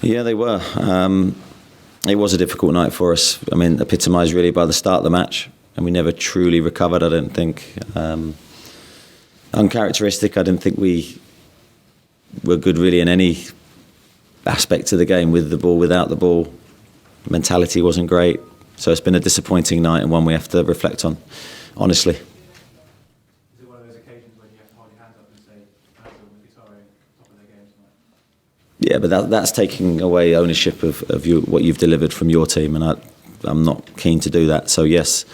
Yeah, they were. It was a difficult night for us. I mean, epitomised really by the start of the match, and we never truly recovered, I don't think. Uncharacteristic, I didn't think we were good really in any aspect of the game, with the ball, without the ball. Mentality wasn't great. So it's been a disappointing night, and one we have to reflect on, honestly. Is it one of those occasions when you have to hold your hands up and say, "That's all the guitar in top of their game tonight"? Yeah, but that's taking away ownership of what you've delivered from your team, and I'm not keen to do that. So yes,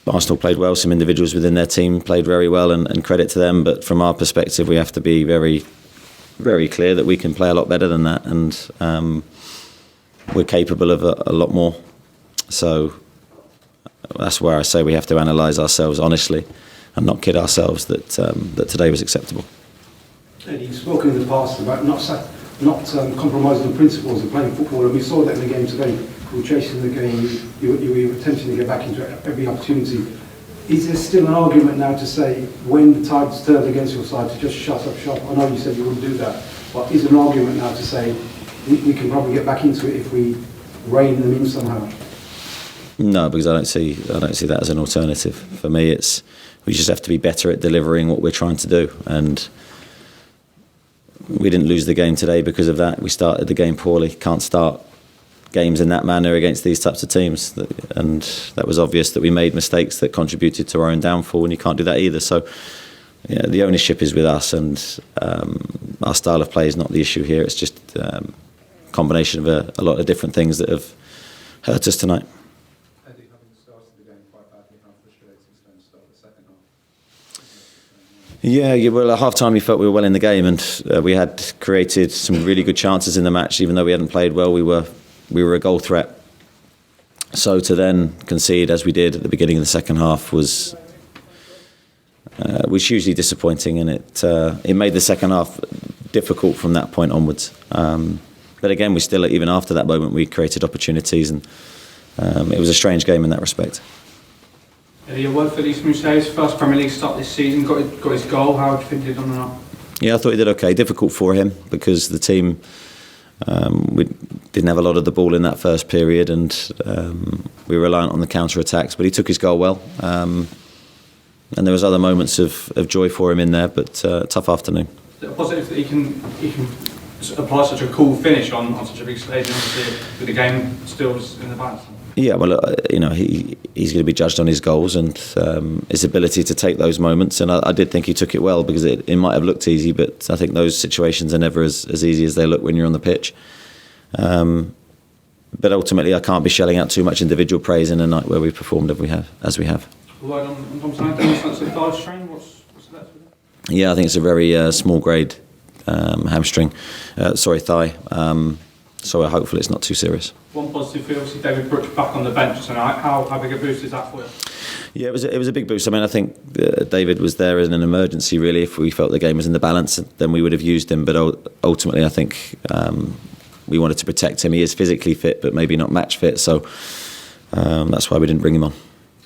Arsenal played well. Some individuals within their team played very well, and credit to them. But from our perspective, we have to be very, very clear that we can play a lot better than that, and we're capable of a lot more. So that's where I say we have to analyse ourselves honestly and not kid ourselves that today was acceptable. Eddie, you've spoken in the past about not compromising the principles of playing football, and we saw that in the game today. You were chasing the game, you were attempting to get back into every opportunity. Is there still an argument now to say, when the tide's turned against your side, to just shut up shop? I know you said you wouldn't do that, but is there an argument now to say we can probably get back into it if we rein them in somehow? No, because I don't see that as an alternative. For me, it's we just have to be better at delivering what we're trying to do, and we didn't lose the game today because of that. We started the game poorly. Can't start games in that manner against these types of teams, and that was obvious that we made mistakes that contributed to our own downfall, and you can't do that either. So yeah, the ownership is with us, and our style of play is not the issue here. It's just combination of a lot of different things that have hurt us tonight. Eddie, having started the game quite badly, how frustrating it's going to start the second half? Yeah, well, at half time we felt we were well in the game, and we had created some really good chances in the match. Even though we hadn't played well, we were a goal threat. So to then concede as we did at the beginning of the second half was hugely disappointing, and it made the second half difficult from that point onwards. But again, we still, even after that moment, we created opportunities, and it was a strange game in that respect. A word for Lys Mousset's first Premier League start this season, got his goal. How do you think he did on the night? Yeah, I thought he did okay. Difficult for him because the team, we didn't have a lot of the ball in that first period, and we were reliant on the counter-attacks, but he took his goal well. And there was other moments of joy for him in there, but tough afternoon. Is it a positive that he can apply such a cool finish on such a big stage, and obviously with the game still in the balance? Yeah, well, he's going to be judged on his goals and his ability to take those moments, and I did think he took it well, because it might have looked easy, but I think those situations are never as easy as they look when you're on the pitch. But ultimately, I can't be shelling out too much individual praise in a night where we've performed as we have. Word on Tom Santos, that's a thigh strain. What's that? Yeah, I think it's a very small grade thigh. So hopefully it's not too serious. One positive for obviously David Brooks back on the bench tonight. How big a boost is that for you? Yeah, it was a big boost. I mean, I think David was there as an emergency, really. If we felt the game was in the balance, then we would have used him. But ultimately, I think we wanted to protect him. He is physically fit, but maybe not match fit. So that's why we didn't bring him on.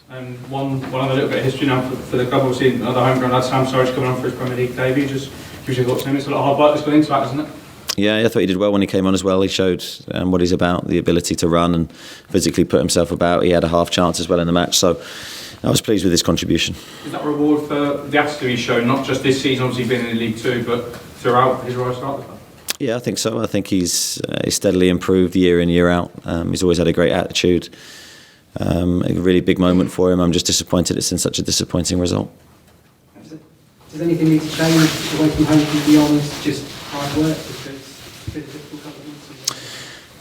And one other little bit of history now for the club. Obviously, another homegrown lad, Sam Surridge, coming on for his Premier League debut. Just gives you thoughts on him. It's a lot of hard work that's gone into that, isn't it? Yeah, I thought he did well when he came on as well. He showed what he's about, the ability to run and physically put himself about. He had a half chance as well in the match, so I was pleased with his contribution. Is that a reward for the attitude he's shown, not just this season, obviously being in League Two, but throughout his rise start? Yeah, I think so. I think he's steadily improved year in, year out. He's always had a great attitude. A really big moment for him. I'm just disappointed it's in such a disappointing result. Does anything need to change away from home and beyond just hard work?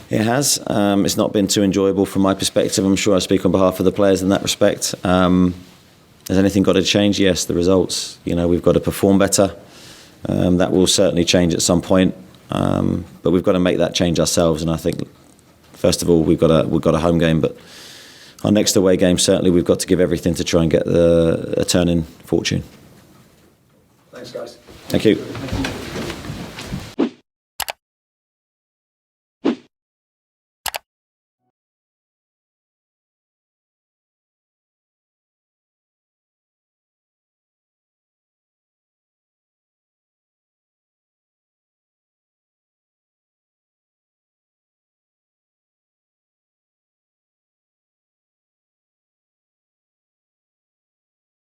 It has. It's not been too enjoyable from my perspective. I'm sure I speak on behalf of the players in that respect. Has anything got to change? Yes, the results. We've got to perform better. That will certainly change at some point. But we've got to make that change ourselves. And I think, first of all, we've got a home game, but our next away game, certainly we've got to give everything to try and get a turn in fortune. Thanks, guys. Thank you.